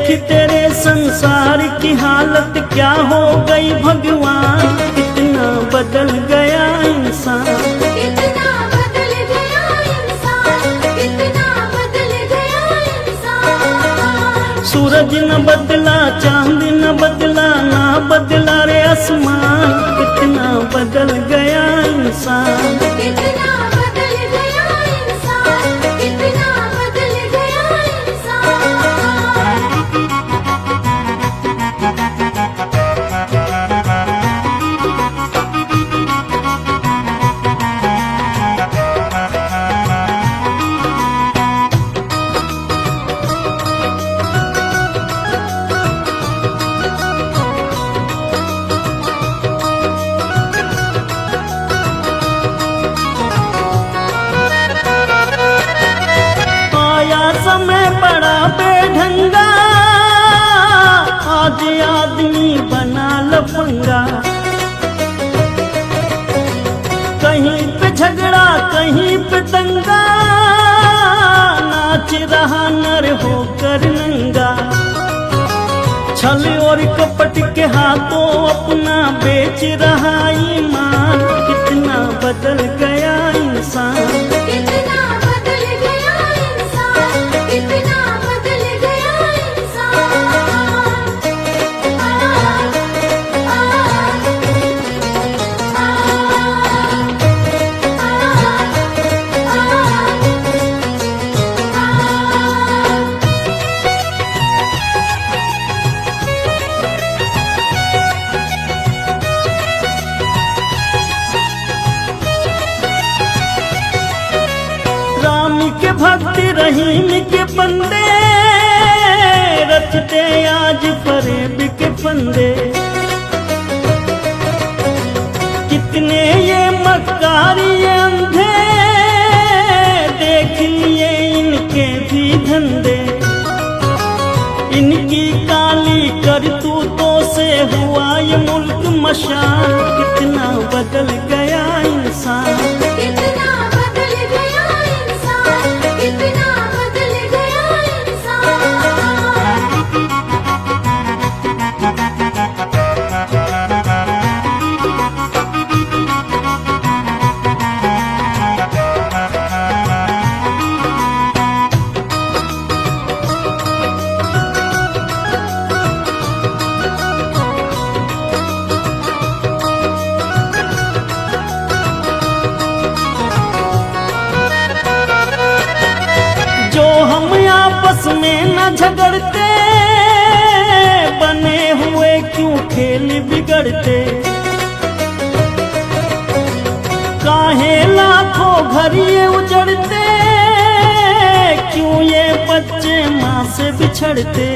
तेरे संसार की हालत क्या हो गई भगवान, कितना बदल गया इंसान, कितना बदल गया इंसान, कितना बदल गया इंसान। सूरज न बदला, चांद न बदला, ना बदला रे आसमान, कितना बदल गया इंसान। कितना बदल गया इंसान, कितना बदल गया इंसान। समय बड़ा बेढंगा, आज आदमी बना लफंगा। कहीं पे झगड़ा कहीं पे दंगा, नाच रहा नर होकर नंगा। छल और कपट के हाथों अपना बेच रहा ईमान, कितना बदल गया इंसान। कितना बदल गया इंसान, कितना बदल गया इंसान। राम के भक्त रहीम के बंदे, रचते आज फरेब के फंदे। कितने ये मक्कारी ये अंधे, देख लिए इनके भी धंधे। इनकी काली करतूतों से हुआ ये मुल्क मशान, कितना बदल गया इंसान। कितना बदल गया इंसान, कितना बदल गया इंसान। जो हम आपस में न झगड़ते, बने हुए क्यों खेल बिगड़ते। काहे लाखों घर ये उजड़ते, क्यों ये बच्चे माँ से बिछड़ते।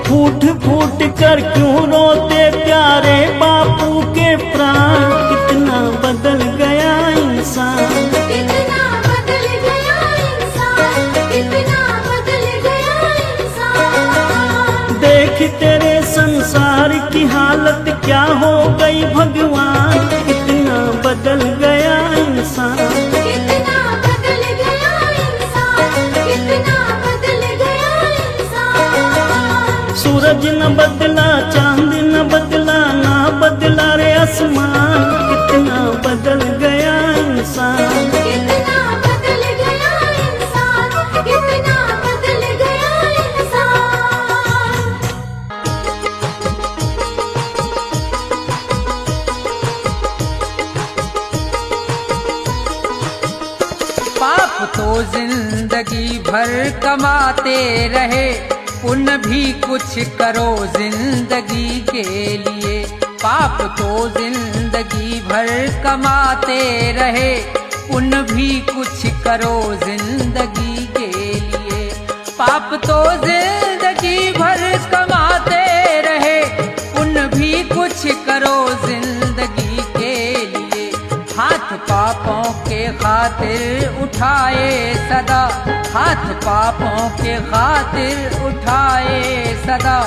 फूट फूट कर क्यों रोते प्यारे बापू के प्राण, कितना बदल गया इंसान। कितना बदल गया इंसान, कितना बदल गया इंसान। देख तेरे संसार की हालत क्या हो गई भगवान, कितना बदल गया इंसान। कितना बदल गया इंसान, कितना बदल गया इंसान। सूरज न बदला, चांद न बदला, ना बदला रे आसमान, कितना बदल गया इंसान। कितना बदल गया इंसान, कितना बदल गया इंसान। पाप तो जिंदगी भर कमाते रहे, पुण्य भी कुछ करो जिंदगी के लिए। पाप तो जिंदगी भर कमाते रहे, पुण्य भी कुछ करो जिंदगी के लिए। पाप तो जिंदगी भर कमाते रहे, पुण्य भी कुछ करो जिंदगी के लिए। हाथ पापों के खातिर उठाए सदा, हाथ पापों के खातिर उठाए सदा।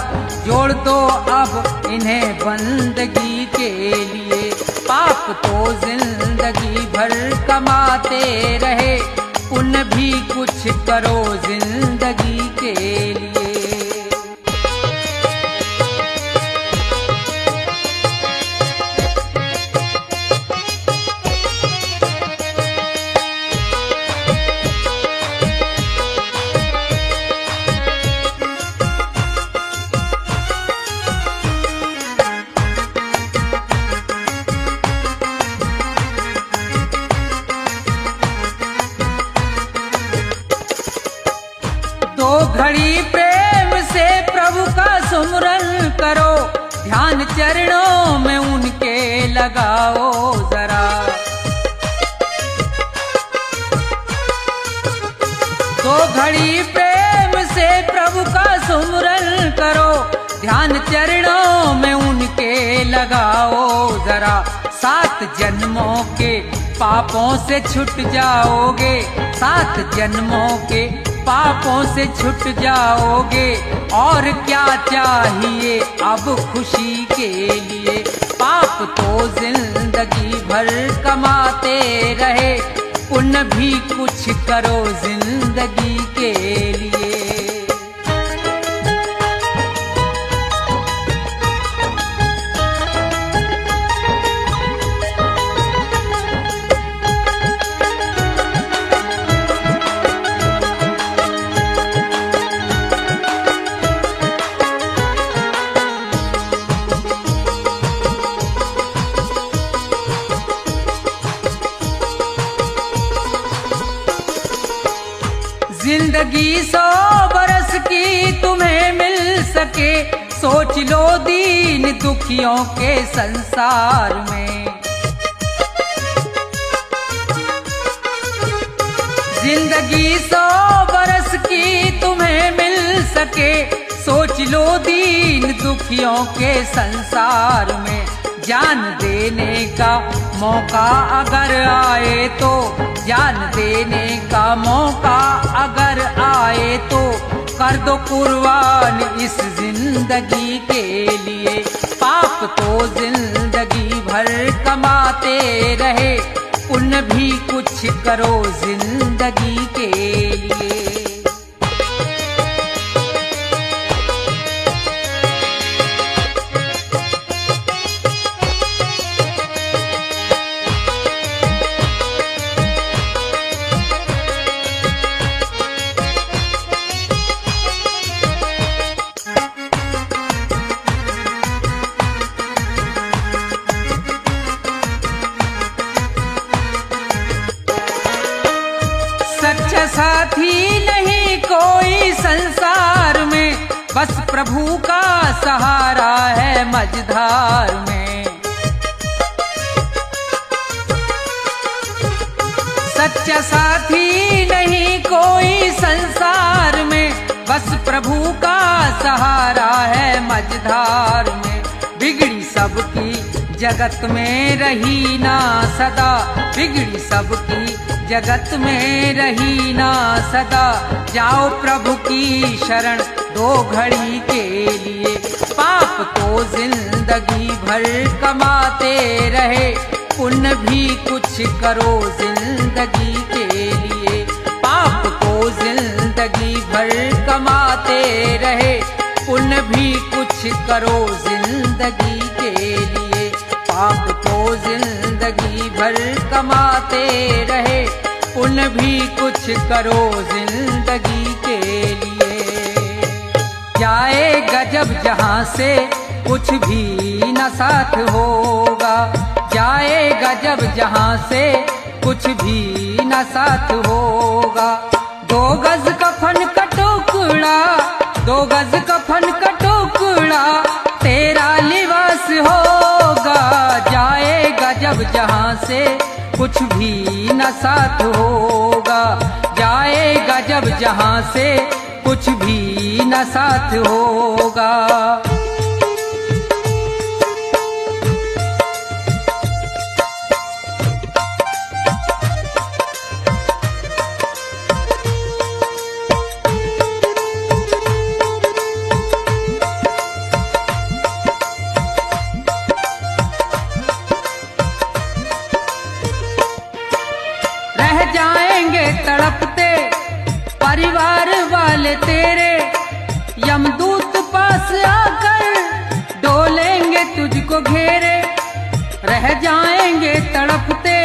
जोड़ दो अब इन्हें बंदगी के लिए। पाप तो जिंदगी भर कमाते रहे, पुण्य भी कुछ करो जिंदगी के लिए। ध्यान चरणों में उनके लगाओ जरा। दो घड़ी प्रेम से प्रभु का सुमरन करो, ध्यान चरणों में उनके लगाओ जरा। 7 जन्मों के पापों से छूट जाओगे, 7 जन्मों के पापों से छूट जाओगे। और क्या चाहिए अब खुशी के लिए, पाप तो जिंदगी भर कमाते रहे, पुण्य भी कुछ करो जिंदगी के लिए। जिंदगी 100 बरस की तुम्हें मिल सके, सोच लो दीन दुखियों के संसार में। जिंदगी 100 बरस की तुम्हें मिल सके, सोच लो दीन दुखियों के संसार में। जान देने का मौका अगर आए तो, जान देने का मौका अगर आए तो, कर दो कुर्बान इस जिंदगी के लिए। पाप तो जिंदगी भर कमाते रहे, पुण्य भी कुछ करो जिंदगी के लिए। सच्चा साथी नहीं कोई संसार में, बस प्रभु का सहारा है मझधार में। सच्चा साथी नहीं कोई संसार में, बस प्रभु का सहारा है मझधार में। बिगड़ी सबकी जगत में रही ना सदा, बिगड़ी सबकी जगत में रही ना सदा। जाओ प्रभु की शरण 2 घड़ी के लिए। पाप तो जिंदगी भर कमाते रहे, पुण्य भी कुछ करो जिंदगी के लिए। पाप तो जिंदगी भर कमाते रहे, पुण्य भी कुछ करो जिंदगी के लिए। पाप तो जिंदगी भर कमाते रहे, पुण्य भी कुछ करो जिंदगी के लिए। जाएगा जब जहां से कुछ भी न साथ होगा, जाएगा जब जहां से कुछ भी न साथ होगा। 2 गज कफन का टुकड़ा, 2 गज कफन का टुकड़ा तेरा लिबास होगा। जाएगा जब जहां से कुछ भी न साथ होगा, जाएगा जब जहां से कुछ भी न साथ होगा। जाएंगे तड़पते परिवार वाले तेरे, यमदूत पास आकर डोलेंगे तुझको घेरे। रह जाएंगे तड़पते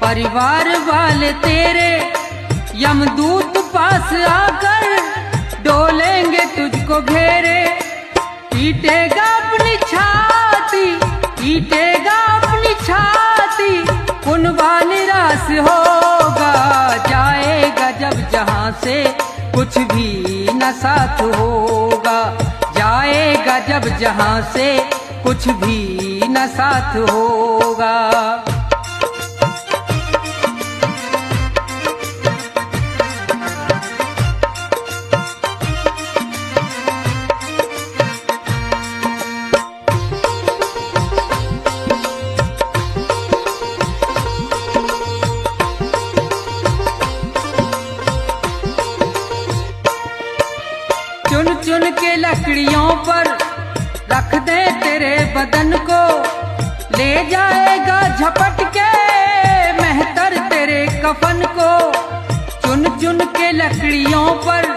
परिवार वाले तेरे, यमदूत पास आकर डोलेंगे तुझको घेरे। पीटेगा अपनी छाती, पीटेगा अपनी छाती, कुनबा निराश होगा। जाएगा जब जहां से कुछ भी न साथ होगा, जाएगा जब जहां से कुछ भी न साथ होगा। चुन चुन के लकड़ियों पर रख दे तेरे बदन को, ले जाएगा झपट के मेहतर तेरे कफन को। चुन चुन के लकड़ियों पर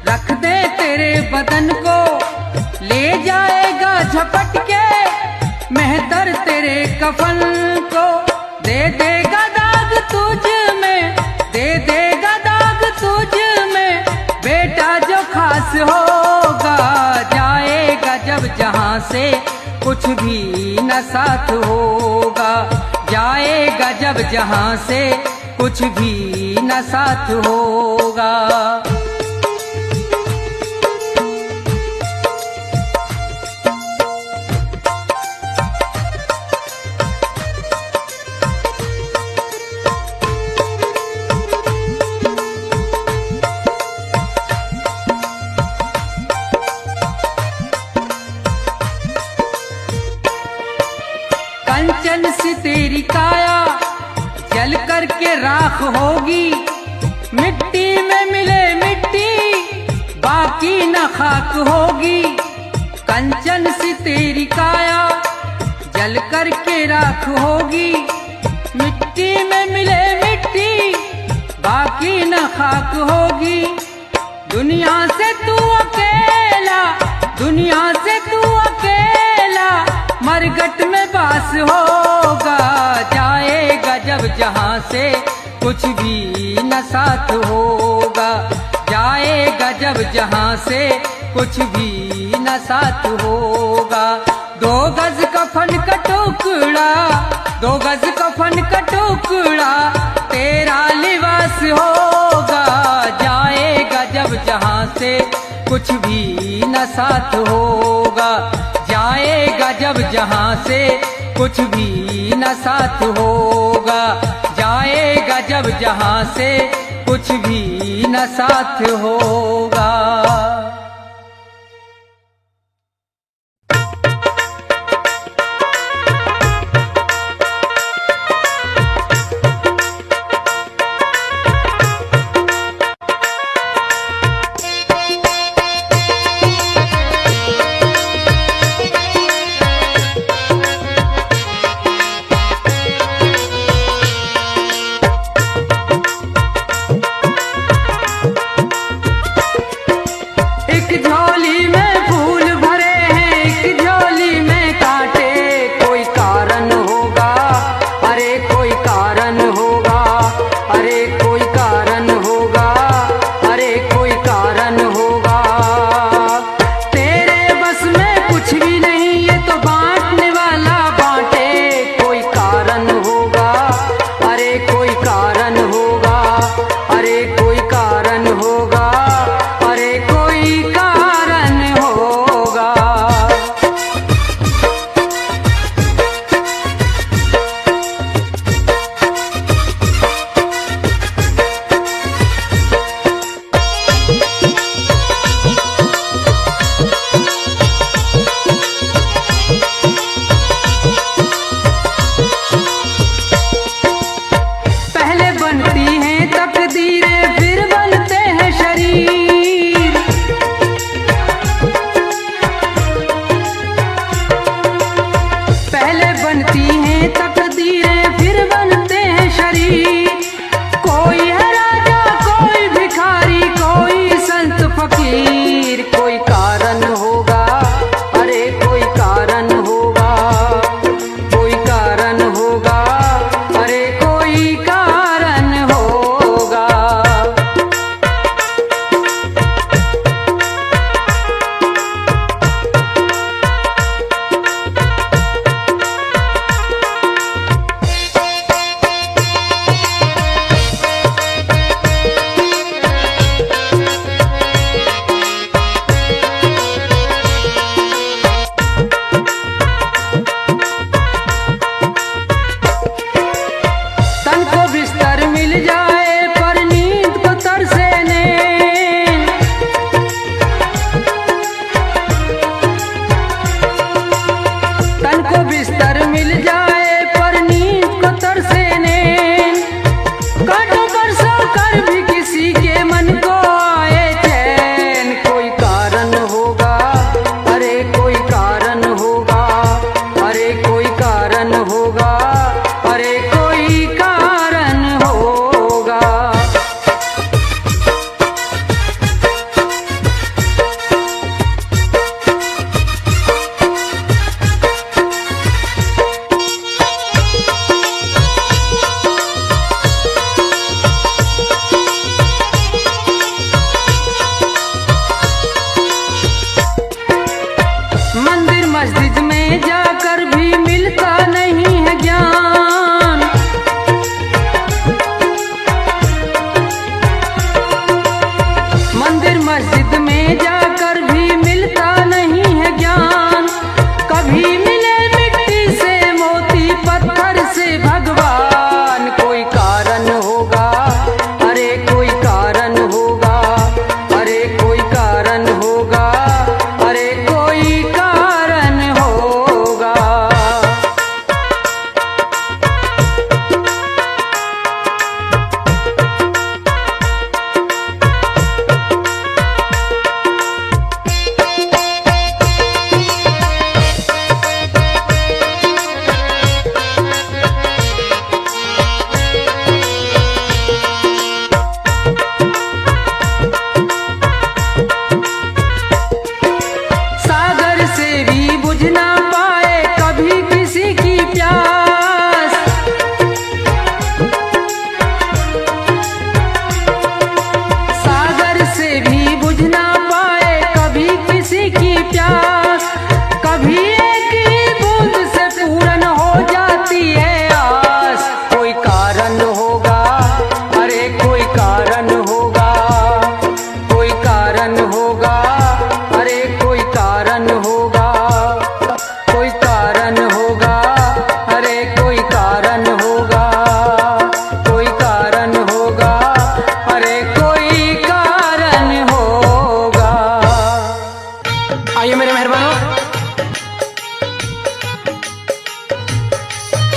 रख दे तेरे बदन को, ले जाएगा झपट के मेहतर तेरे कफन को। दे देगा दाग तुझ में, दे देगा दाग तुझ में, बेटा जो खास होगा। जाएगा जब जहां से कुछ भी न साथ होगा, जाएगा जब जहां से कुछ भी न साथ होगा। कंचन सी तेरी काया जल करके राख होगी, मिट्टी में मिले मिट्टी बाकी न खाक होगी। कंचन सी तेरी काया जल करके राख होगी, मिट्टी में मिले मिट्टी बाकी न खाक होगी। दुनिया से तू अकेला, दुनिया से तू अकेला मरघट में बास होगा। जाएगा जब जहां से कुछ भी न साथ होगा, जाएगा जब जहां से कुछ भी न साथ होगा। दो गज कफन का टुकड़ा, दो गज कफन का टुकड़ा तेरा लिबास होगा। जाएगा जब जहां से कुछ भी न साथ होगा, जाएगा जब जहां से कुछ भी न साथ होगा। जाएगा जब जहां से कुछ भी न साथ होगा।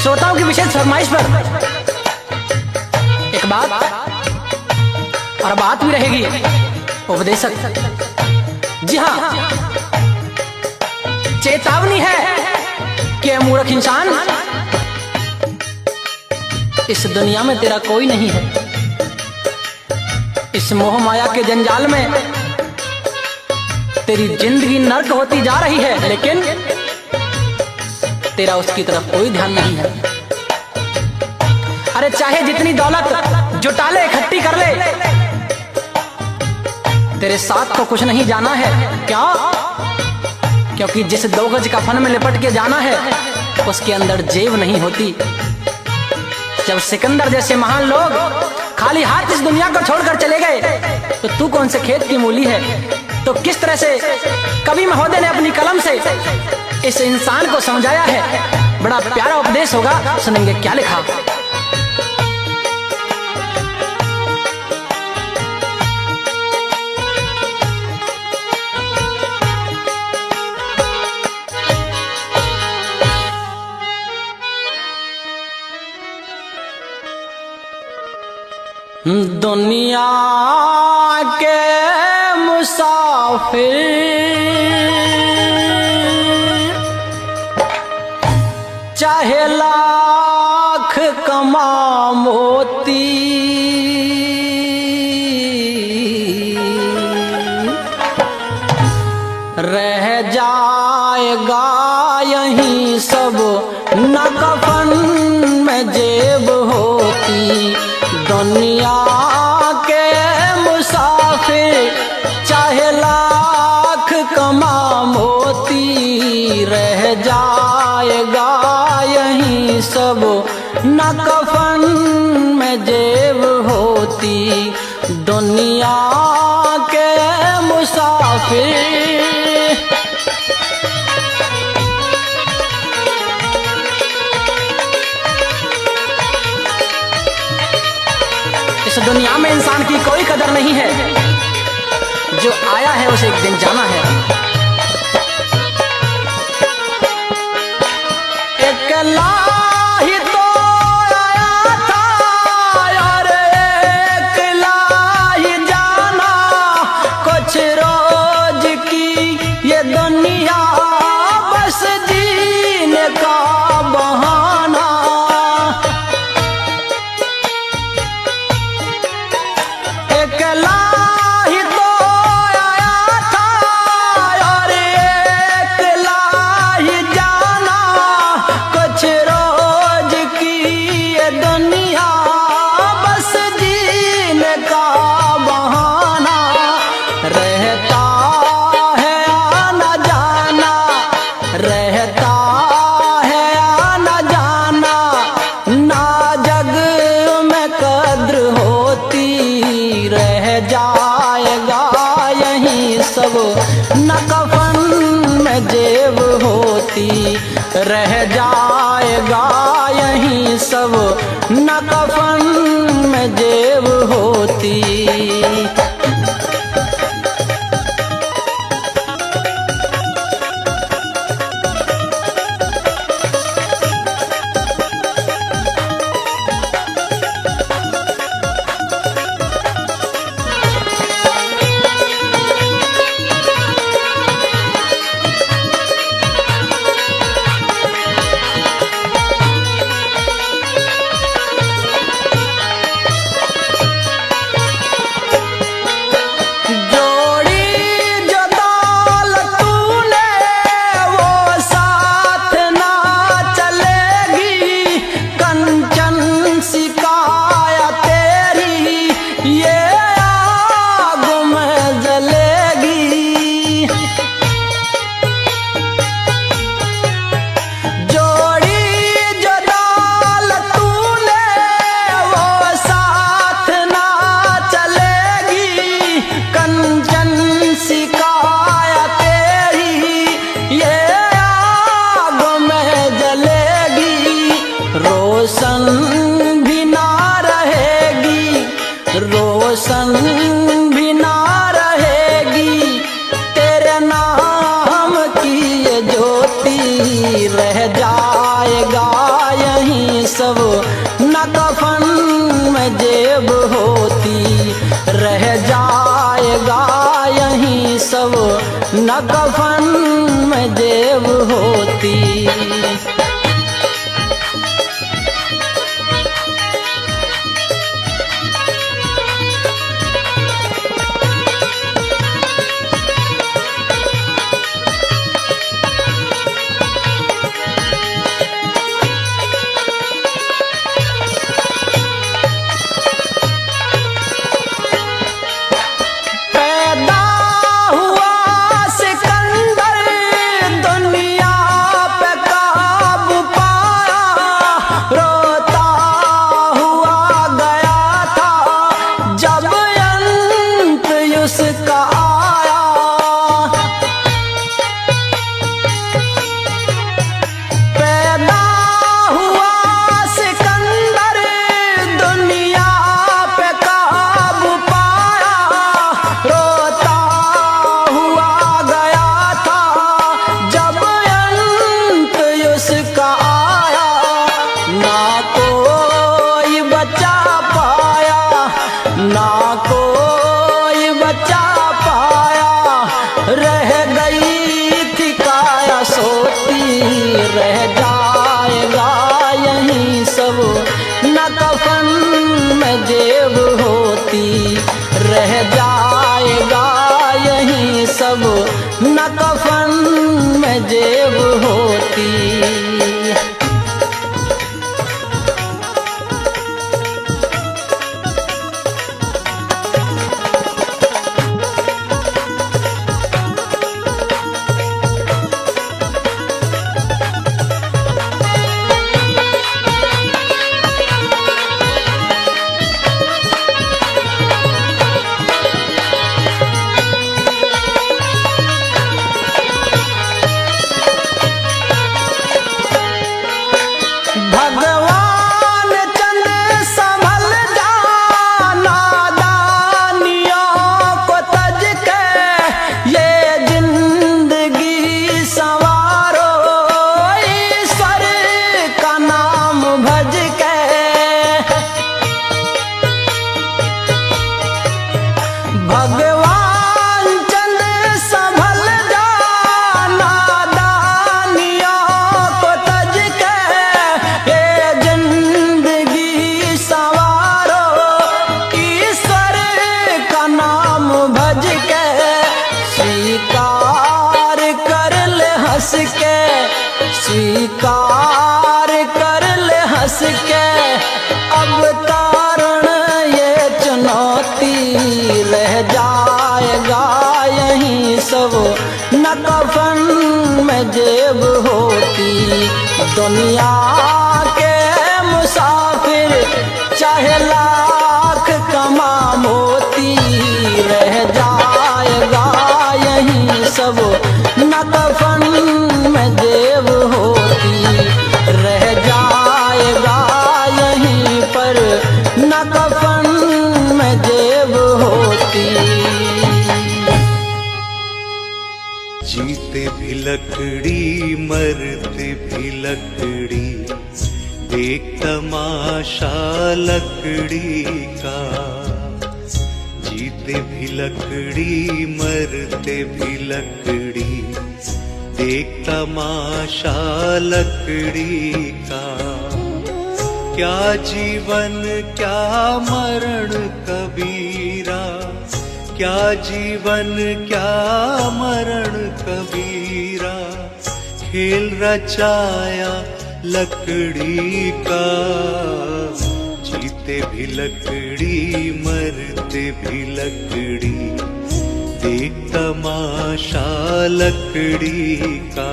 श्रोताओं की विशेष फरमाइश पर एक बात और बात भी रहेगी उपदेशक। जी हाँ, चेतावनी है कि मूर्ख इंसान, इस दुनिया में तेरा कोई नहीं है। इस मोह माया के जंजाल में तेरी जिंदगी नर्क होती जा रही है, लेकिन तेरा उसकी तरफ कोई ध्यान नहीं है। अरे चाहे जितनी दौलत जुटा ले, इकट्ठी कर ले, तेरे साथ तो कुछ नहीं जाना है। क्या? क्योंकि जिस 2 गज कफन में लिपट के जाना है उसके अंदर जेब नहीं होती। जब सिकंदर जैसे महान लोग खाली हाथ इस दुनिया को छोड़कर चले गए, तो तू कौन से खेत की मूली है? तो किस तरह से कवि महोदय ने अपनी कलम से इस इंसान को समझाया है। बड़ा प्यारा उपदेश होगा, सुनेंगे क्या लिखा। दुनिया के मुसाफिर चाहे लाख कमा मोती, रह जाएगा यहीं सब न कफन में जेब होती। दुनिया के मुसाफिर चाहे लाख कमा मोती, रह जाएगा यहीं सब न कफन में जेब होती। दुनिया के मुसाफिर। इस दुनिया में इंसान की कोई कदर नहीं है, जो आया है उसे एक दिन जाना है। अकेला ही तो आया था और अकेला ही जाना, कुछ रोज की ये दुनिया बस जीने का बहाना। अकेला ही तो आया था और अकेला ही जाना, कुछ रोज की ये दुनिया बस जीने का बहाना। रहता है आना जाना, रहता है आना जाना, ना जग में कद्र होती। रह जाएगा यहीं सब न कफन में जेब होती। रह जाएगा यहीं सब न कफन में जेब होती। रोशन भी ना रहेगी, तेरे नाम की ये ज्योति रह जाएगा यहीं सब न कफन में जेब होती, रह जाएगा यहीं सब न कफन में जेब होती। रह जाएगा यहीं सब न कफन में जेब होती। स्वीकार कर ले हंस के अब कारण ये चुनौती। रह जाएगा यहीं सब न कफन में जेब होती। दुनिया के मुसाफिर चाहे लाख कमा मोती, रह जाएगा यहीं सब न कफन में जेब होती। रह जाएगा यहीं पर न कफन में जेब होती। जीते भी लकड़ी मरते भी लकड़ी, देख तमाशा लकड़ी का। जीते भी लकड़ी मरते भी लकड़ी, देख तमाशा लकड़ी का। क्या जीवन क्या मरण कबीरा, क्या जीवन क्या मरण कबीरा। खेल रचाया लकड़ी का। जीते भी लकड़ी मरते भी लकड़ी, देख तमाशा लकड़ी का।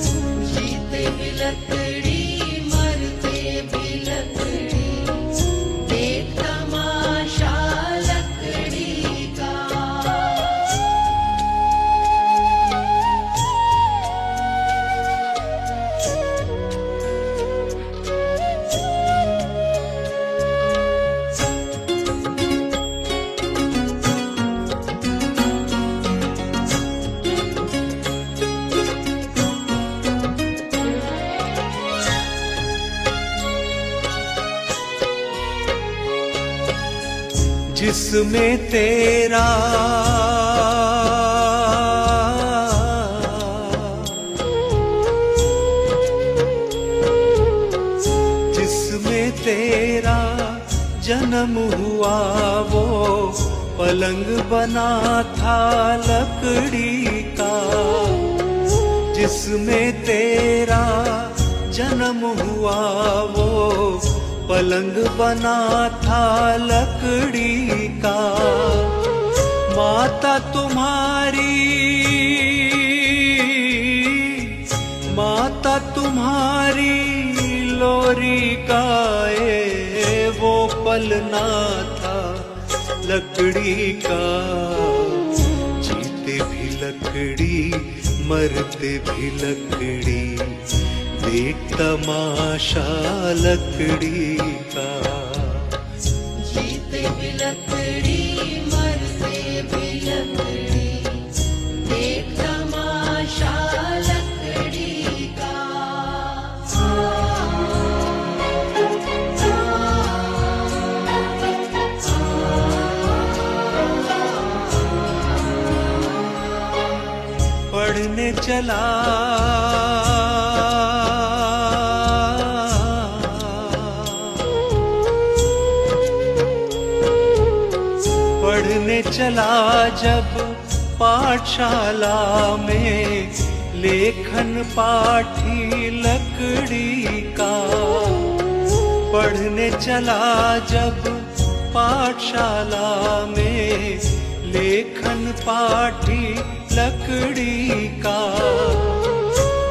जीते भी लकड़ी मरते भी लकड़ी, देख तमाशा लकड़ी का। जिसमें तेरा जिसमें तेरा जन्म हुआ वो पलंग बना था लकड़ी का। जिसमें तेरा जन्म हुआ वो पलंग बना था लकड़ी का। माता तुम्हारी लोरी गाए वो पलना था लकड़ी का। जीते भी लकड़ी मरते भी लकड़ी, देख तमाशा लकड़ी का। जीते भी लकड़ी मरते भी लकड़ी, देख तमाशा लकड़ी का। पढ़ने चला पढ़ने चला जब पाठशाला में, लेखन पाठी लकड़ी का। पढ़ने चला जब पाठशाला में, लेखन पाठी लकड़ी का।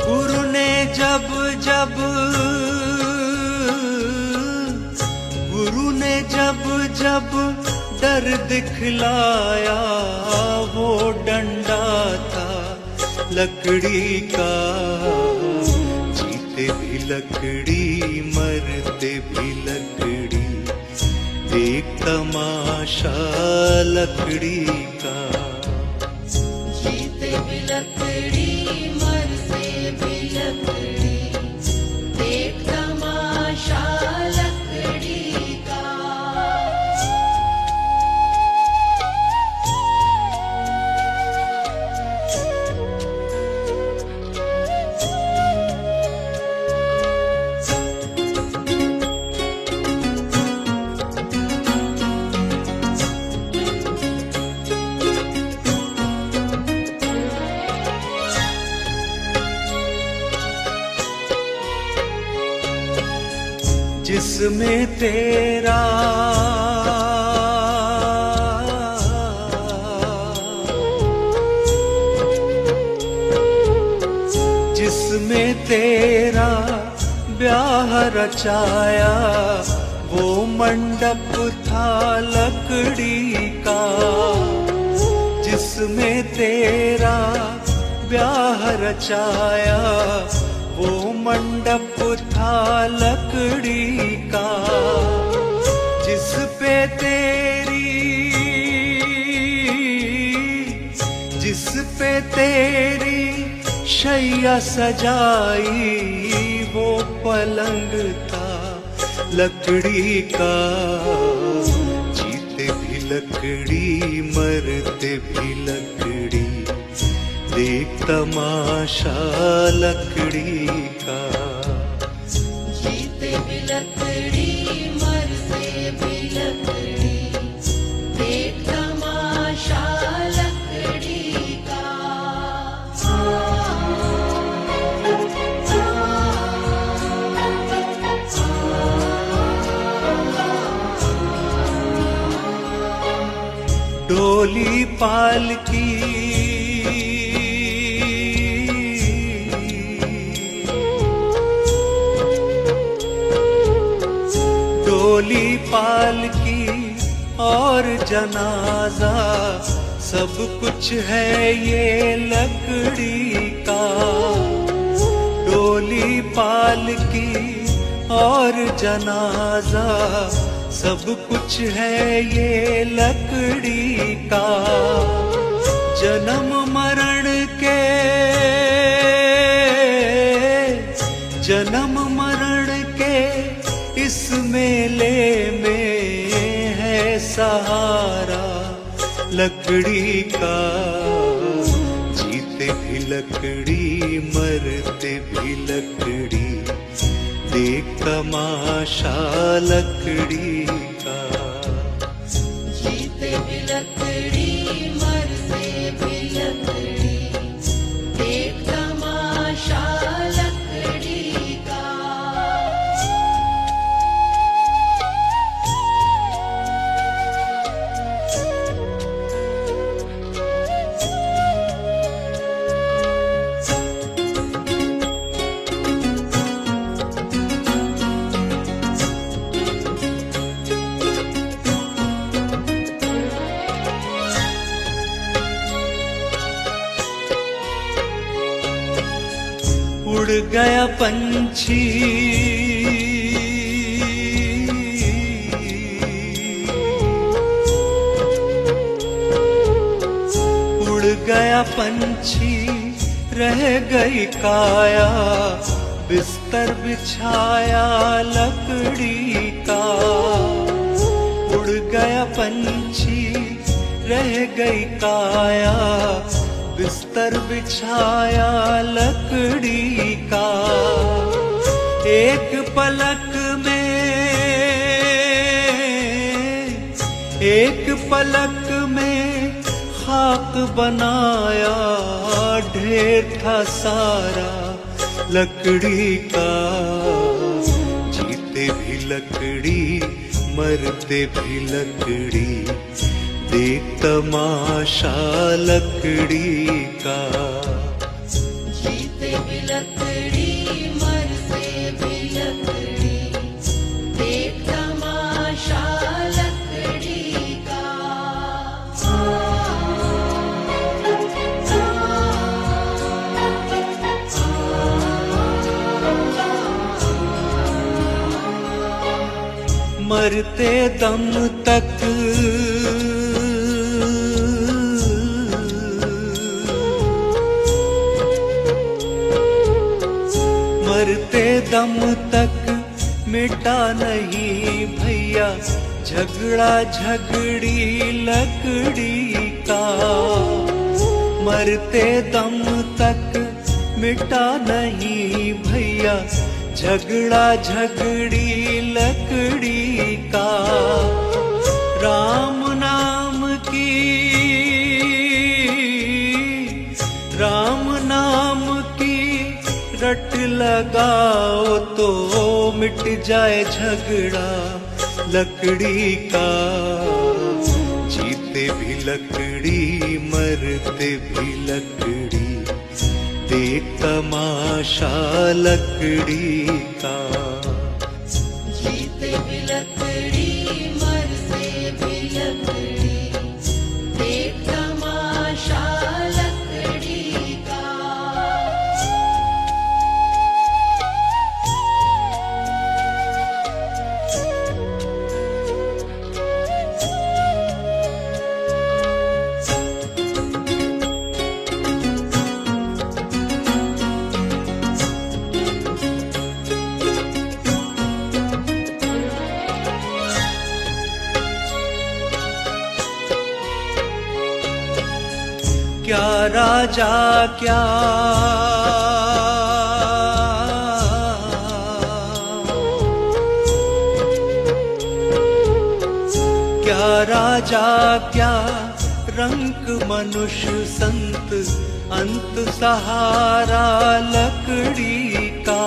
गुरु ने जब डर दिखलाया वो डंडा था लकड़ी का। जीते भी लकड़ी मरते भी लकड़ी, देख तमाशा लकड़ी का। जीते भी लकड़ी मरते भी लकड़ी, देख तमाशा लकड़ी का। जिसमें तेरा ब्याह रचाया वो मंडप था लकड़ी का। जिसमें तेरा ब्याह रचाया वो मंडप था लकड़ी का। जिस पे तेरी शैया सजाई वो पलंग था लकड़ी का। जीते भी लकड़ी मरते भी लकड़ी, देख तमाशा लकड़ी का। जीते भी लकड़ी मरते भी लकड़ी, देख तमाशा लकड़ी का। डोली पालकी डोली पालकी और जनाजा सब कुछ है ये लकड़ी का। डोली पालकी और जनाजा सब कुछ है ये लकड़ी का। जन्म मरण के इस मेले में है सहारा लकड़ी का। जीते भी लकड़ी मरते भी लकड़ी, देख तमाशा लकड़ी का। जीते भी लकड़ी मरते भी लकड़ी, देख तमाशा लकड़ी का। उड़ गया पंछी उड़ गया पंछी, रह गई काया बिस्तर बिछाया लकड़ी का। उड़ गया पंछी, रह गई काया बिस्तर बिछाया लकड़ी का। एक पलक में खाक बनाया ढेर था सारा लकड़ी का। जीते भी लकड़ी मरते भी लकड़ी, देख तमाशा लकड़ी का। जीते भी लकड़ी मरते भी लकड़ी, देख तमाशा लकड़ी का। मरते दम तक मरते दम तक मिटा नहीं भैया झगड़ा झगड़ी लकड़ी का। मरते दम तक मिटा नहीं भैया झगड़ा झगड़ी लकड़ी का। राम नाम की रट लगाओ तो मिट जाए झगड़ा लकड़ी का। जीते भी लकड़ी मरते भी लकड़ी, देख तमाशा लकड़ी का। जीते भी लकड़ी मरते भी लकड़ी, देख तमाशा लकड़ी का। क्या राजा क्या राजा क्या रंग मनुष्य संत, अंत सहारा लकड़ी का।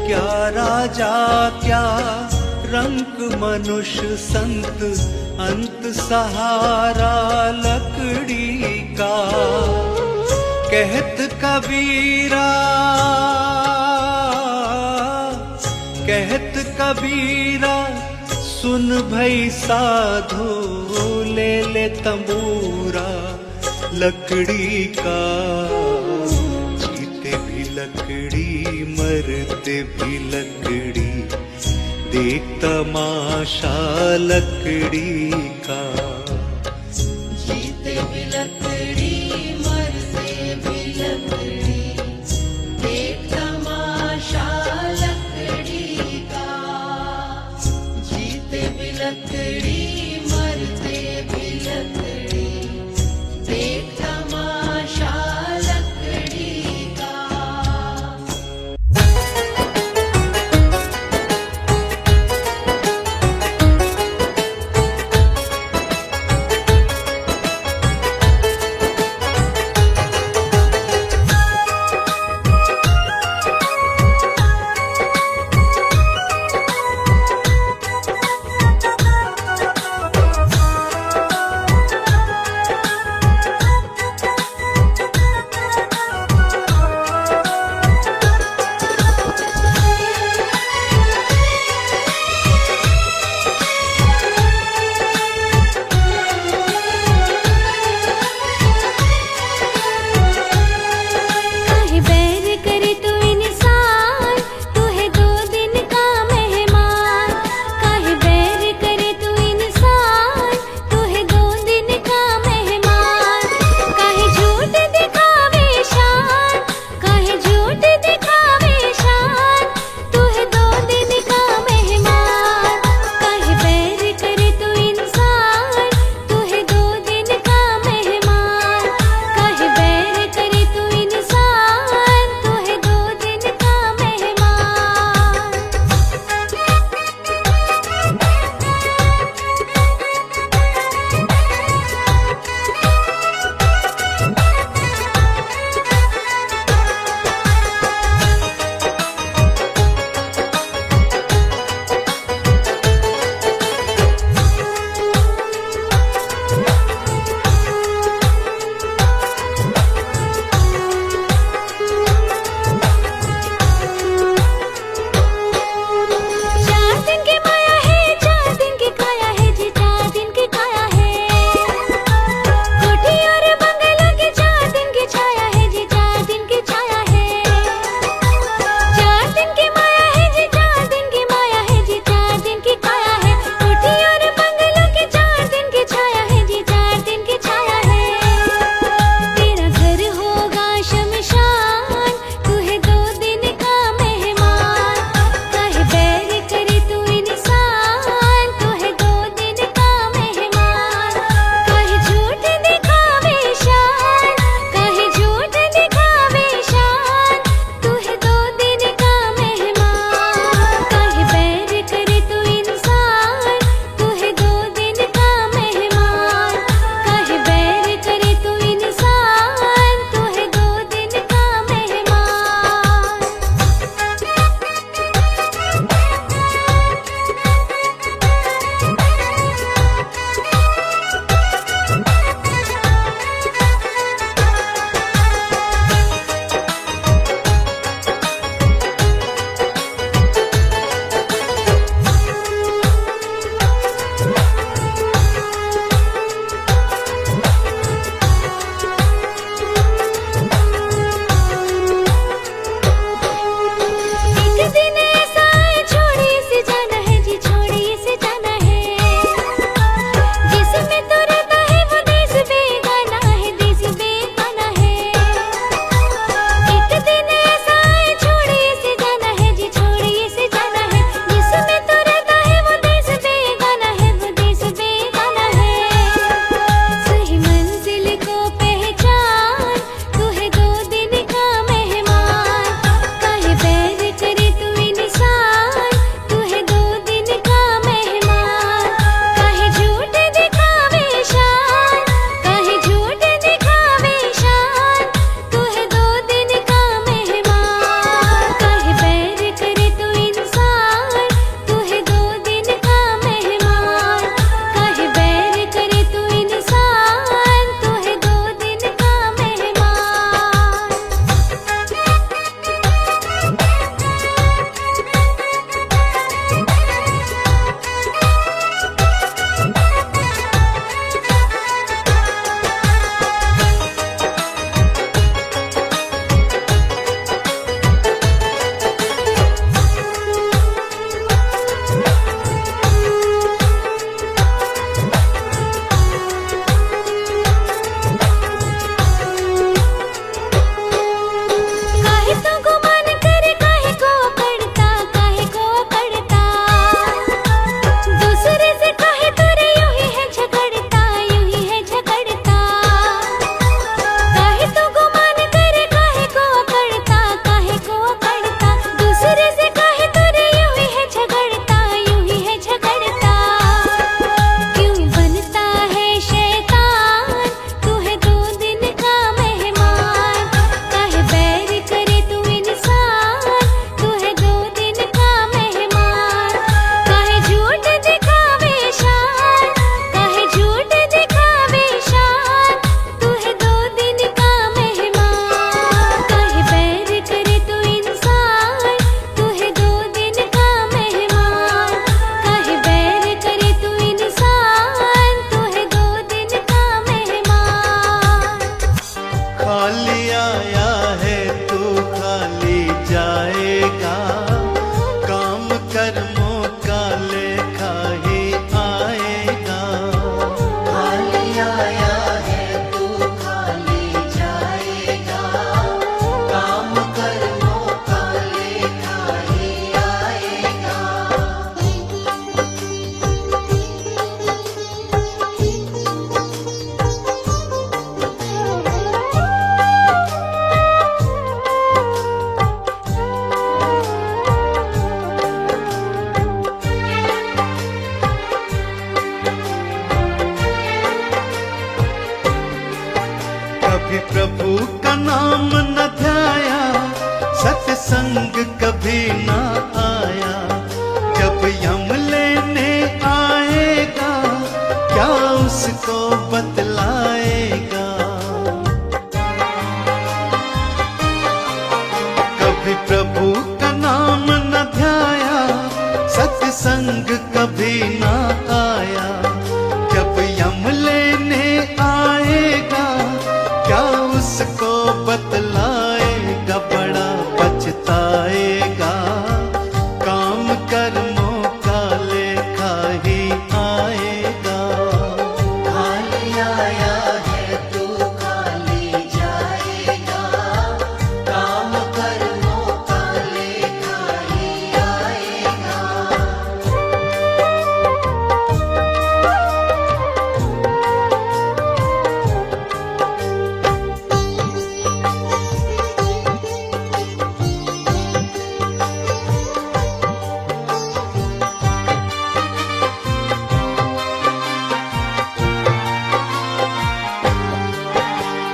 क्या राजा क्या रंग मनुष्य संत, अंत सहारा लकड़ी का। कहत कबीरा सुन भई साधो, ले ले तंबूरा लकड़ी का। जीते भी लकड़ी मरते भी लकड़ी, देख तमाशा लकड़ी का। जीते भी लकड़ी मरते भी लकड़ी, देख तमाशा लकड़ी का। जीते भी लकड़ी कर्मों का लेखा ही आएगा। खाली आया है तू खाली जाएगा, काम कर्मों का लेखा ही आएगा। कभी प्रभु का नाम न ध्याया, सत्संग कभी न आया। जब यम लेने आएगा, क्या उसको बतलाएगा। कभी प्रभु का नाम न ध्याया, सत्संग कभी न आया। जब यम लेने आएगा, क्या उसको बतलाएगा। बड़ा पछताएगा, काम कर्मों का लेखा ही आएगा। खाली आया है तू खाली जाएगा, काम कर्मों का लेखा ही आएगा।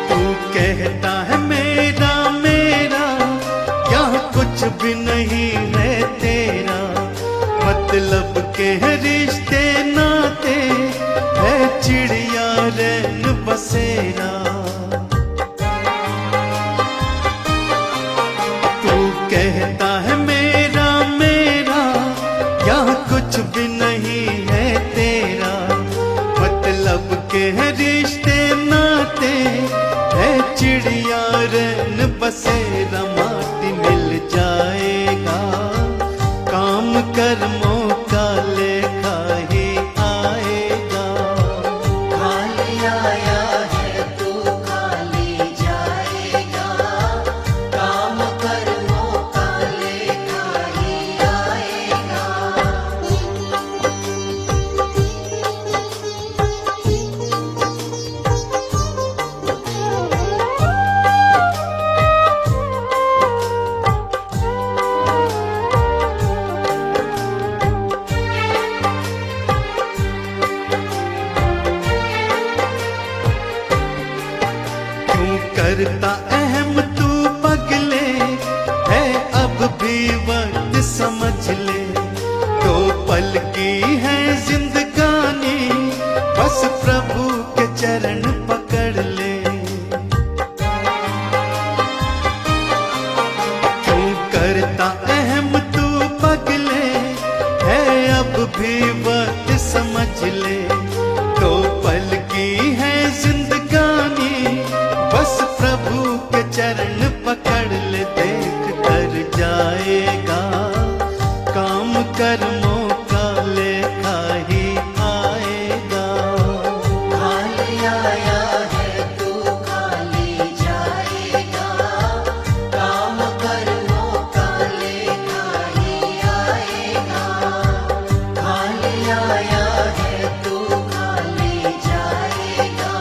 तू कहता है मेरा मेरा, यहाँ कुछ भी नहीं है तेरा। मतलब के है रिश्ते नाते, है चिड़िया रैन बसेरा। तू कहता है मेरा मेरा, यहाँ कुछ भी नहीं है तेरा। मतलब के है रिश्ते नाते, है चिड़िया रैन बसेरा। माटी मिल जाएगा, काम कर्मों का लेखा ही आएगा। खाली आया है तू खाली जाएगा, काम कर्मों का लेखा ही आएगा। क्यों करता अहम तू पगले, है अब भी वक्त समझ ले। दो पल की है जिंदगानी, बस प्रभु के चरण पकड़ ले। क्यों करता अहम तू पगले, है अब भी वक्त समझ ले। दो पल की है जिंदगानी, बस प्रभु के चरण पकड़ ले। देख कर जाएगा, काम कर्मों का लेखा ही आएगा। खाली आया है तू खाली जाएगा, काम कर्मों का लेखा ही आएगा। खाली आया है तू खाली जाएगा,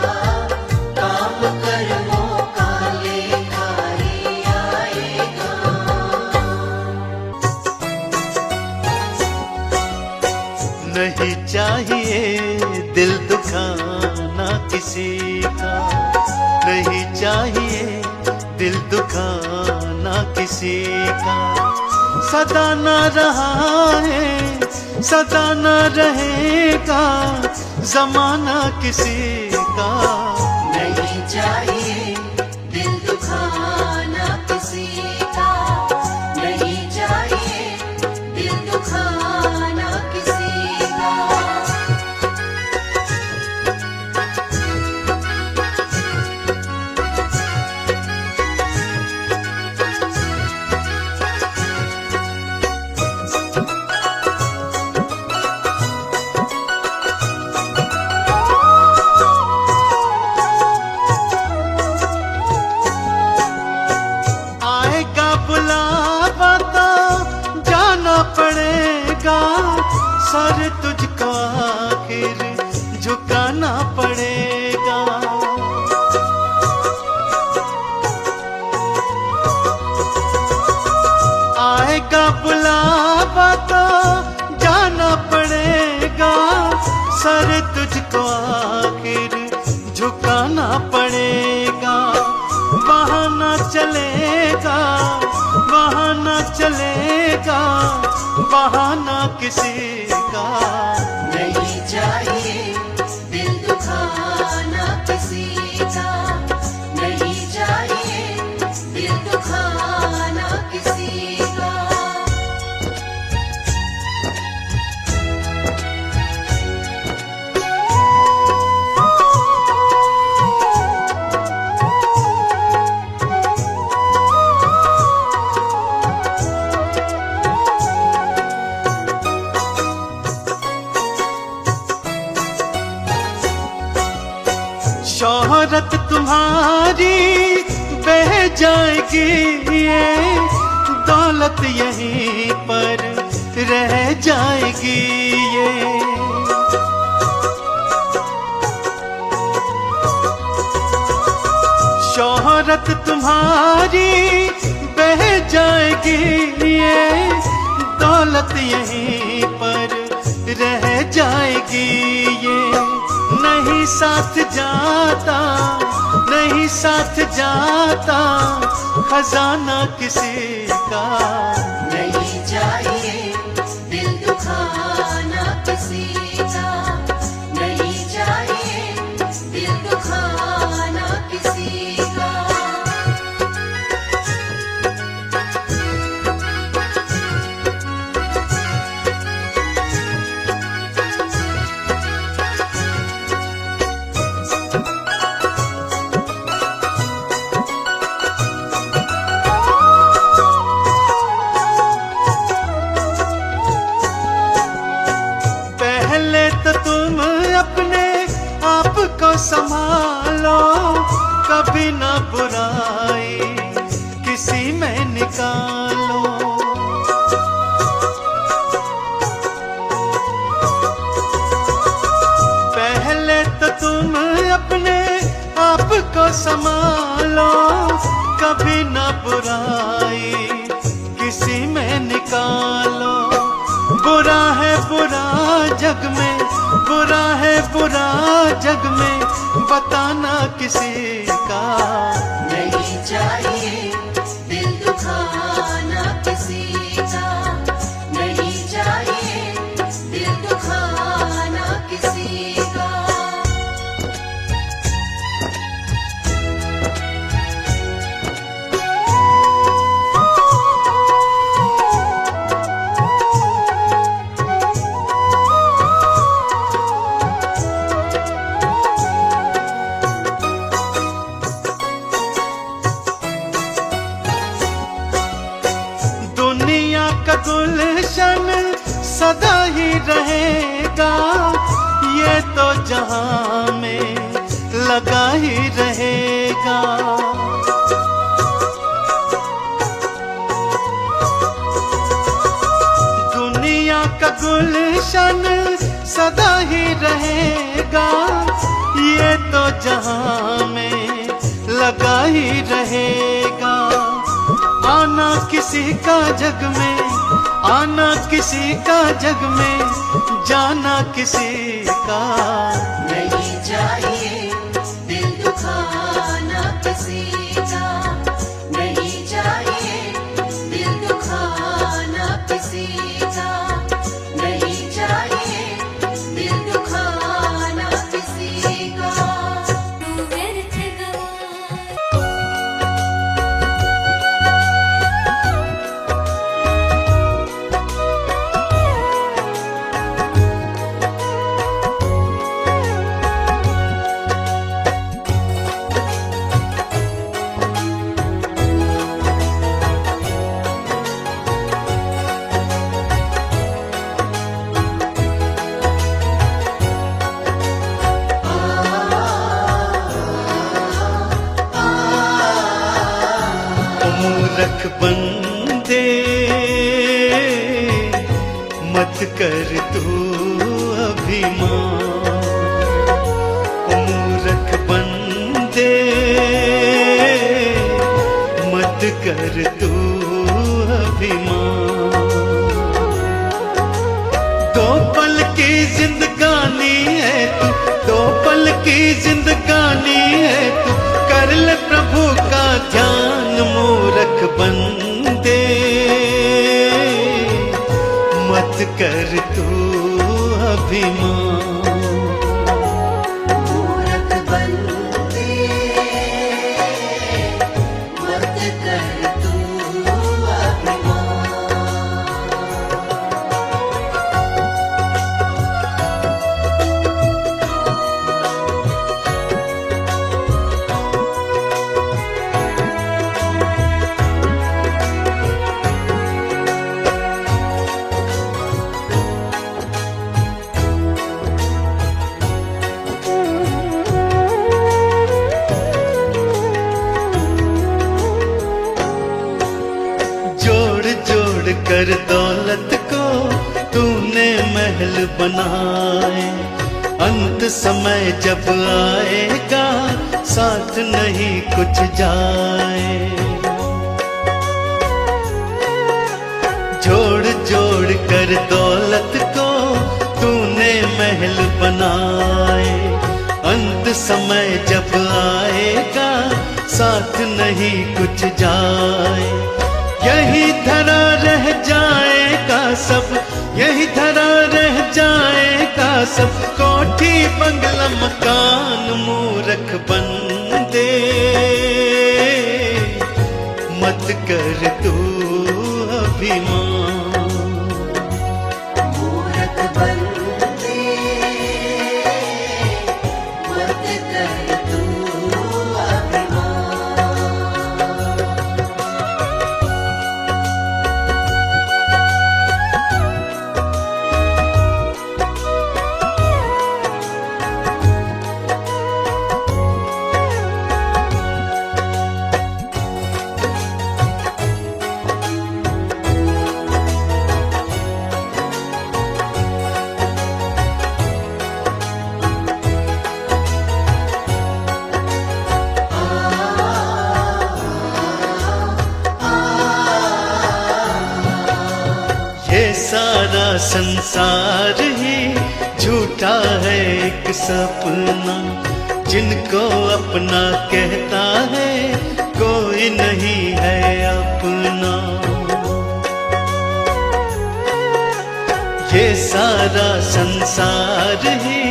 काम कर्मों का लेखा ही आएगा। नहीं चाहिए दिल दुखाना किसी का, नहीं चाहिए दिल दुखाना किसी का। सदा न रहा है, सदा न रहेगा जमाना किसी का। नहीं चाहिए दिल दुखाना किसी का, नहीं चाहिए दिल दुखाना किसी का। सर तुझको आखिर झुकाना पड़ेगा। आएगा बुलावा तो जाना पड़ेगा, सर तुझको आखिर झुकाना पड़ेगा। बहाना चलेगा, बहाना चलेगा, बहाना किसी का नहीं चाहिए दिल दुखाना किसी का, नहीं चाहिए दिल दुखाना किसी का। शोहरत तुम्हारी बह जाएगी, ये दौलत यहीं पर रह जाएगी। ये शोहरत तुम्हारी बह जाएगी, ये दौलत यहीं पर रह जाएगी। ये नहीं साथ जाता, नहीं साथ जाता खजाना किसी का। नहीं चाहिए दिल दुखाना किसी का, नहीं चाहिए दिल दुखाना किसी का। पहले तो तुम अपने आप को संभालो, कभी ना बुराई किसी में निकालो। पहले तो तुम अपने आप को संभालो, कभी ना बुराई किसी में निकालो। बुरा है बुरा जग में, बुरा है बुरा जग में, बताना किसी का। नहीं चाहिए दिल दुखाना किसी का, नहीं चाहिए दिल दुखाना किसी का। दुनिया का गुलशन सदा ही रहेगा, ये तो जहां में लगा ही रहेगा। दुनिया का गुलशन सदा ही रहेगा, ये तो जहां में लगा ही रहेगा। आना किसी का जग में, आना किसी का जग में, जाना किसी का। नहीं चाहिए दिल दुखाना किसी का, नहीं चाहिए दिल दुखाना किसी का, नहीं चाहिए दिल दुखाना किसी का। व्यर्थ कर तू अभिमान। ओ मूर्ख बंदे मत कर तू अभिमान। दो पल की जिंदगानी है तू, दो पल की जिंदगानी है तू, कर ले प्रभु का ध्यान। मूर्ख बंदे मत कर तू अभिमान। मूर्ख बंदे मत कर तू अभिमान। जोड़ जोड़ कर दौलत को तूने महल बनाए, अंत समय जब आएगा साथ नहीं कुछ जाए। जोड़ जोड़ कर दौलत को तूने महल बनाए, अंत समय जब आएगा साथ नहीं कुछ जाए। यही धरा रह जाएगा सब, यही धरा रह जाएगा सब, कोठी बंगला मकान। मूर्ख बंदे मत कर तू अभिमान। मूर्ख बंदे मत कर तू अभिमान। ये सारा संसार ही झूठा है एक सपना, जिनको अपना कहता है कोई नहीं है अपना। ये सारा संसार ही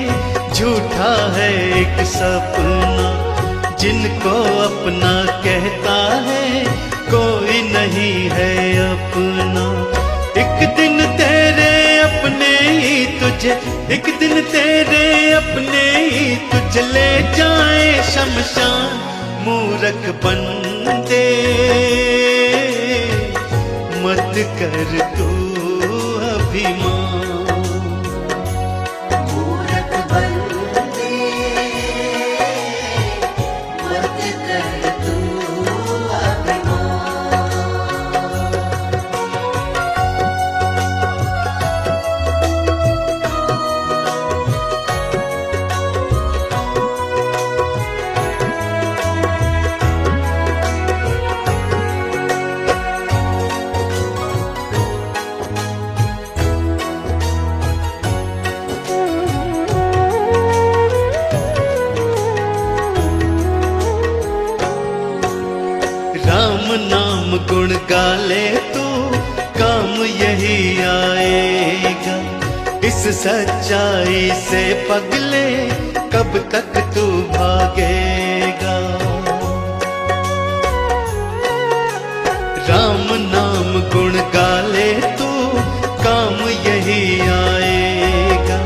झूठा है एक सपना, जिनको अपना कहता है कोई नहीं है अपना। एक दिन तेरे अपने ही तुझे, एक दिन तेरे अपने ही तुझे ले जाए शमशान। मूर्ख बंदे मत कर तू अभिमान। अभिमान। य य मत कर तू अभिमान। राम नाम गुण गाले तो काम यही आएगा। इस सच्चाई से पगले कब तक तू भागेगा। राम नाम गुण गाले तो काम यही आएगा।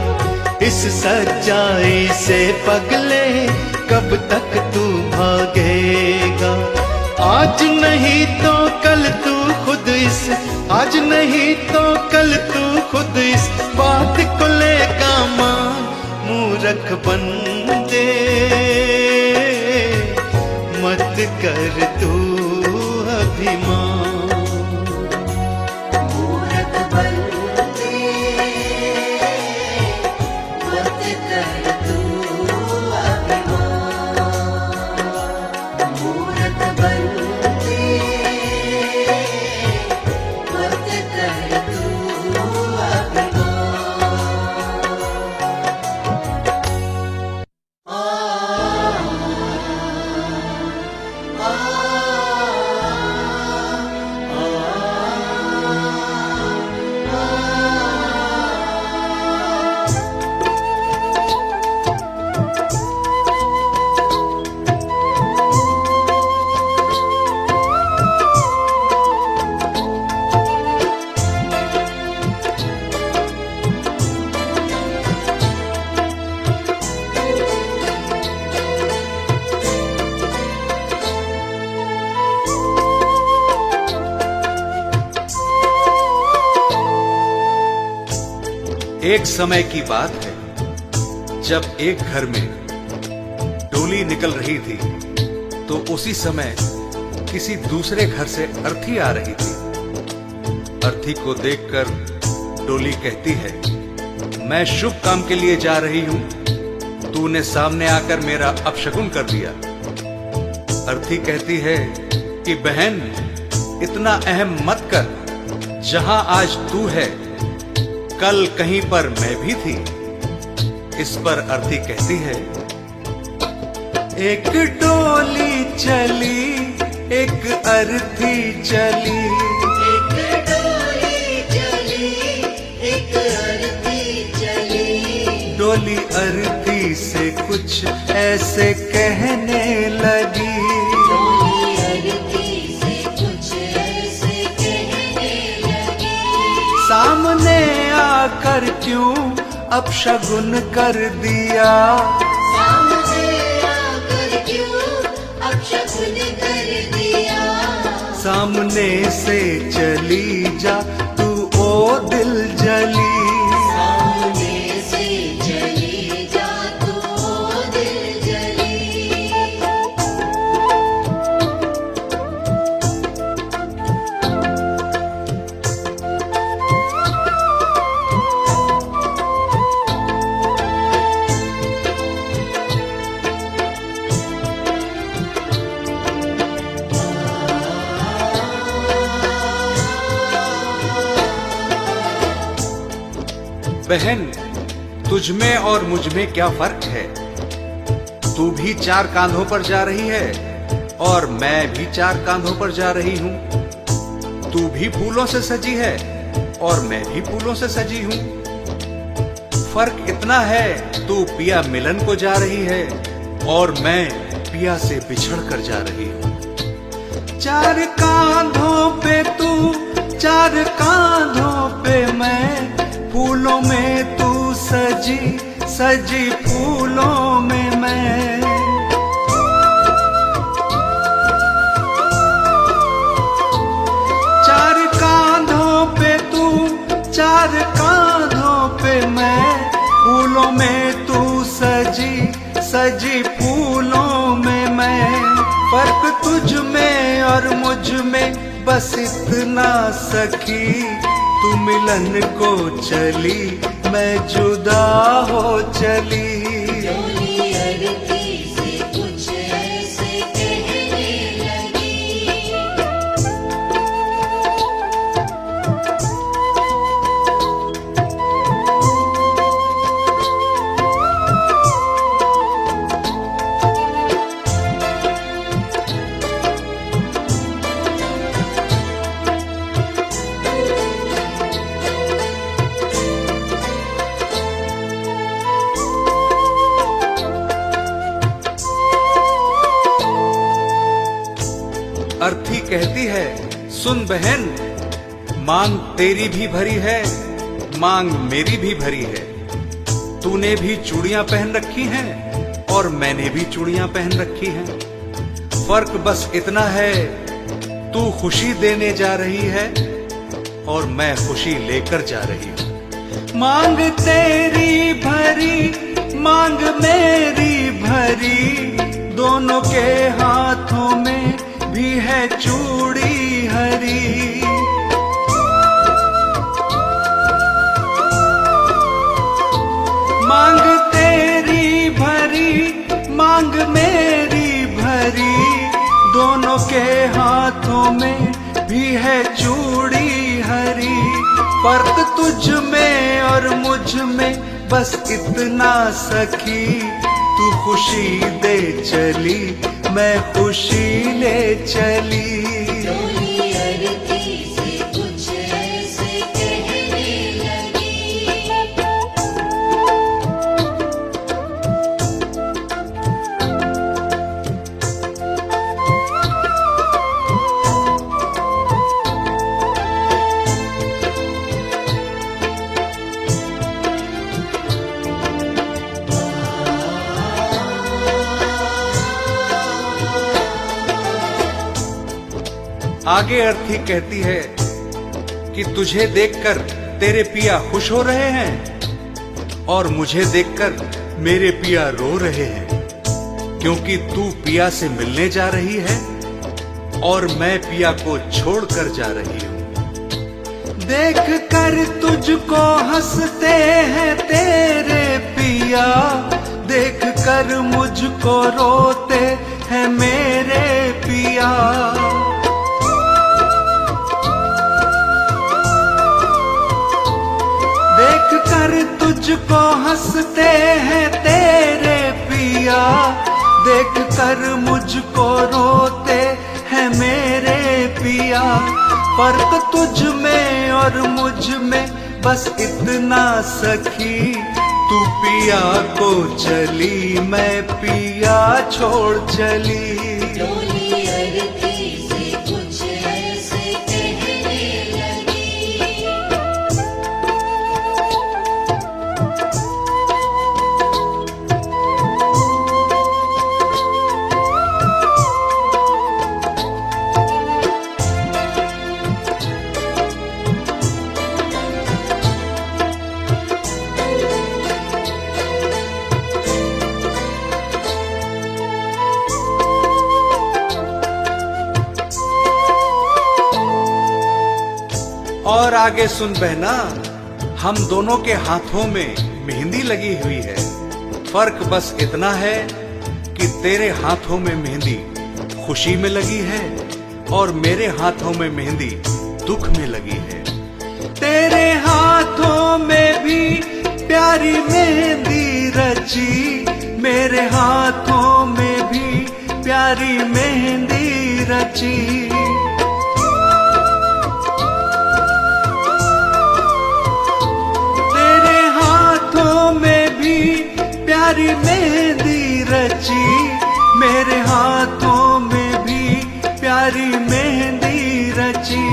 इस सच्चाई से पगले कब तक तू भागेगा। आज नहीं तो कल तू खुद इस, आज नहीं तो कल तू खुद इस बात को लेगा मान। मूर्ख बंदे मत कर तू अभिमान। मूर्ख बंदे एक समय की बात है, जब एक घर में डोली निकल रही थी, तो उसी समय किसी दूसरे घर से अर्थी आ रही थी। अर्थी को देखकर डोली कहती है, मैं शुभ काम के लिए जा रही हूं, तूने सामने आकर मेरा अपशकुन कर दिया। अर्थी कहती है कि बहन, इतना अहम मत कर, जहां आज तू है कल कहीं पर मैं भी थी। इस पर अर्थी कहती है, एक डोली चली, एक अर्थी चली, एक डोली चली, एक अर्थी चली। डोली अर्थी से कुछ ऐसे कहने लगी, डोली अर्थी से कुछ ऐसे कहने लगी। सामने आकर क्यों अपशगुन कर दिया, सामने आकर क्यों अपशकुन कर दिया। सामने से चली जा तू ओ दिल जली। सामने से चली जा तू ओ दिल जली। बहन, तुझ में और मुझ में क्या फर्क है? तू भी चार कांधों पर जा रही है और मैं भी चार कांधों पर जा रही हूं। तू भी फूलों से सजी है और मैं भी फूलों से सजी हूं। फर्क इतना है, तू पिया मिलन को जा रही है और मैं पिया से बिछड़ कर जा रही हूं। चार कांधों पे तू, चार कांधों पे मैं, फूलों में तू सजी, सजी फूलों में मैं। चार कांधों पे तू, चार कांधों पे मैं, फूलों में तू सजी, सजी फूलों में मैं। फर्क तुझ में और मुझ में बस इतना सखी, तू मिलन को चली, मैं जुदा हो चली। डोली अर्थी से कुछ ऐसे कहने लगी। अर्थी कहती है, सुन बहन, मांग तेरी भी भरी है, मांग मेरी भी भरी है। तूने भी चूड़ियां पहन रखी हैं और मैंने भी चूड़ियां पहन रखी हैं। फर्क बस इतना है, तू खुशी देने जा रही है और मैं खुशी लेकर जा रही हूं। मांग तेरी भरी, मांग मेरी भरी, दोनों के हाथों में भी है चूड़ी हरी। मांग तेरी भरी, मांग मेरी भरी, दोनों के हाथों में भी है चूड़ी हरी। फर्क तुझ में और मुझ में बस इतना सखी, तू खुशी दे चली, मैं खुशी ले चली। डोली अर्थी से कुछ ऐसे कहने लगी। आगे अर्थी कहती है कि तुझे देखकर तेरे पिया खुश हो रहे हैं और मुझे देखकर मेरे पिया रो रहे हैं, क्योंकि तू पिया से मिलने जा रही है और मैं पिया को छोड़कर जा रही हूँ। देख कर तुझको हंसते हैं तेरे पिया, देख कर मुझको रोते हैं मेरे पिया। देख कर तुझको हंसते हैं तेरे पिया, देख कर मुझको रोते हैं मेरे पिया। फर्क तुझ में और मुझ में बस इतना सखी, तू पिया को चली मैं पिया छोड़ चली। डोली अरती से कुछ ऐसे कहने लगी। और आगे सुन बहना, हम दोनों के हाथों में मेहंदी लगी हुई है। फर्क बस इतना है कि तेरे हाथों में मेहंदी खुशी में लगी है और मेरे हाथों में मेहंदी दुख में लगी है। तेरे हाथों में भी प्यारी मेहंदी रची, मेरे हाथों में भी प्यारी मेहंदी रची। तेरे हाथों में भी प्यारी मेहंदी रची, मेरे हाथों में भी प्यारी मेहंदी रची।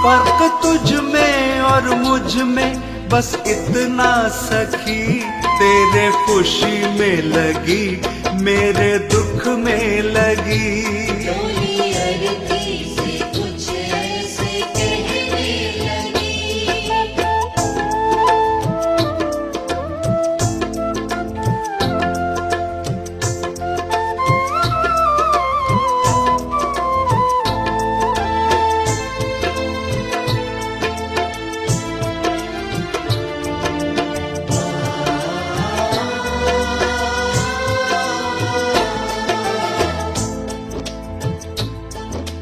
फर्क तुझ में और मुझ में बस इतना सखी, तेरे खुशी में लगी मेरे दुख में लगी। डोली अरती से कुछ ऐसे कहने लगी।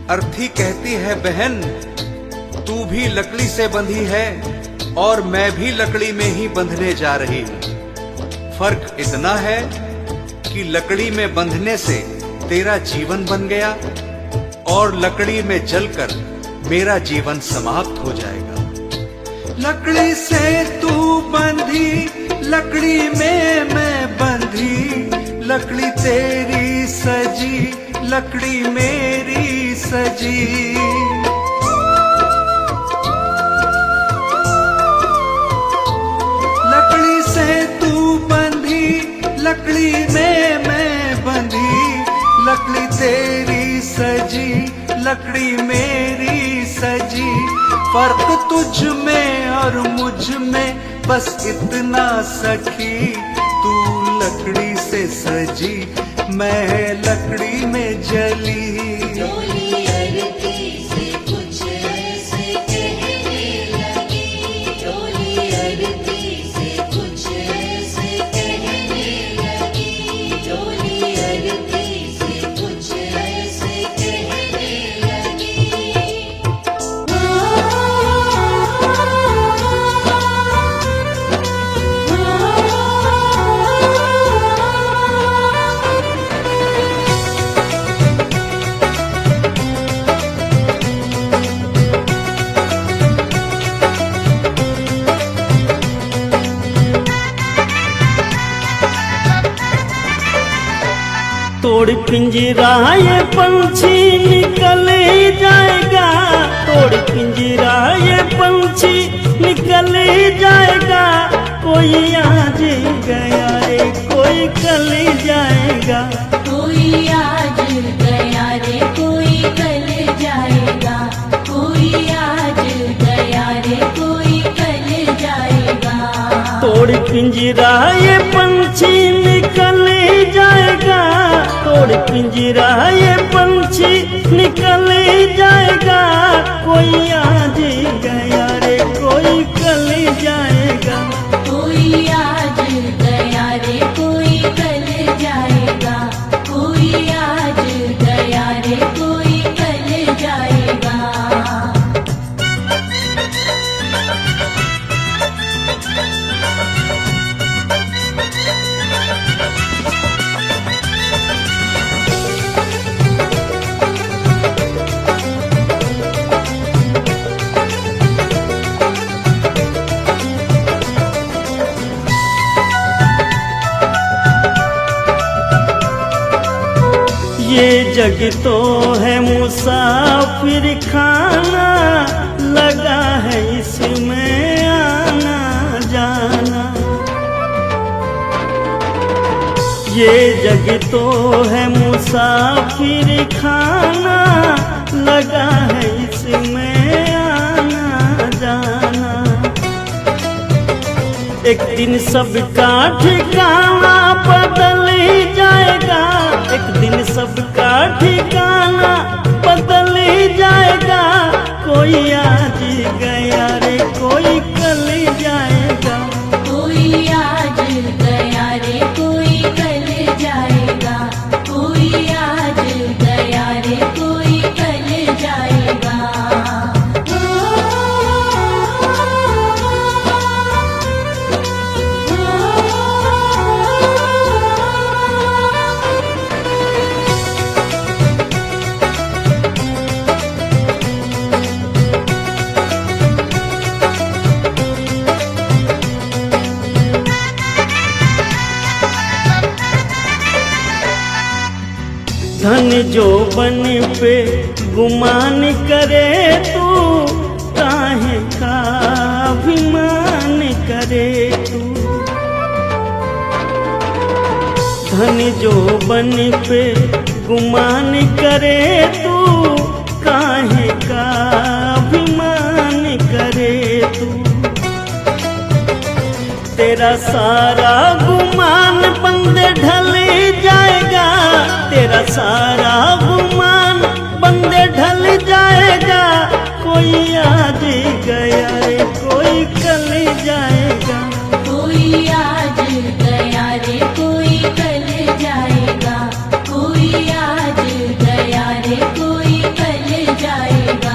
अर्थी कहती है बहन, तू भी लकड़ी से बंधी है और मैं भी लकड़ी में ही बंधने जा रही हूँ। फर्क इतना है कि लकड़ी में बंधने से तेरा जीवन बन गया और लकड़ी में जलकर मेरा जीवन समाप्त हो जाएगा। लकड़ी से तू बंधी, लकड़ी में मैं बंधी, लकड़ी तेरी सजी, लकड़ी मेरी सजी। लकड़ी से तू बंधी, लकड़ी में मैं बंधी, लकड़ी तेरी सजी, लकड़ी मेरी सजी। फर्क तुझ में और मुझ में बस इतना सखी, तू लकड़ी से सजी मैं लकड़ी में जली। डोली अरती से कुछ ऐसे कहने लगी। डोली अरती से कुछ ऐसे कहने लगी। डोली अरती से कुछ ऐसे कहने लगी। तोड़ पिंजरा ये पंछी निकल ही जाएगा, तोड़ पिंजरा ये पंछी निकल ही जाएगा। कोई आज गया रे कोई कल जाएगा। कोई आज गया रे कोई कल जाएगा। कोई आज गया रे कोई कल जाएगा। तोड़ पिंजरा ये पंछी निकल जाएगा, तोड़ पिंजरा ये पंछी निकल जाएगा। कोई आज गया रे कोई कल जाएगा, कोई आज गया रे कोई कल जाएगा, कोई आज गया रे कोई कल जाएगा। ये जग तो है मुसाफिर खाना, लगा है इसमें आना जाना। ये जग तो है मुसाफिर खाना, लगा है इसमें आना जाना। एक दिन सबका ठिकाना बदल जाएगा, एक दिन सबका ठिकाना बदल जाएगा। कोई आज गया रे कोई कल जाएगा, कोई आज गया रे कोई कल जाएगा, कोई आज गया रे कोई कल जाएगा। धन जो बन पे गुमान करे तू, काहे का अभिमान करे तू। धन जो बन पे गुमान करे तू, काहे का अभिमान करे तू। तेरा सारा गुमान बंदे ढल जाएगा, तेरा सारा गुमान बंदे ढल जाएगा। कोई आज गया रे कोई कल जाएगा, कोई आज गया रे कोई कल जाएगा, कोई आज गया रे कोई कल जाएगा।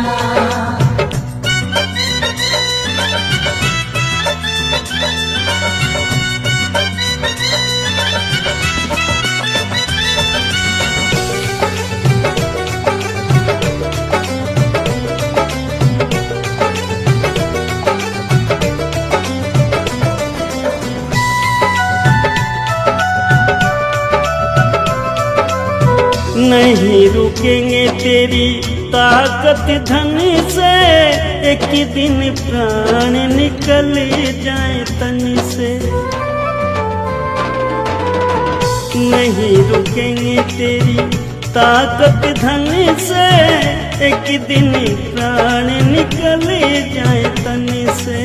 नहीं रुकेंगे तेरी ताकत धन से, एक दिन प्राण निकल जाए तन से। नहीं रुकेंगे तेरी ताकत धन से, एक दिन प्राण निकल जाए तन से।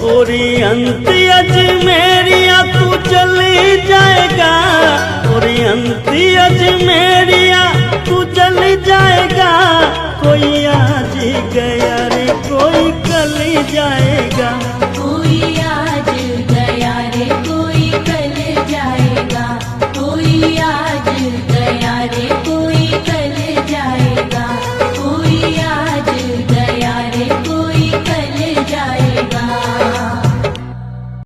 और अंत अजमेरिया तू चली जाएगा, और अंत अजमेरिया तू चल जाएगा। कोई आज गया रे कोई कल जाएगा,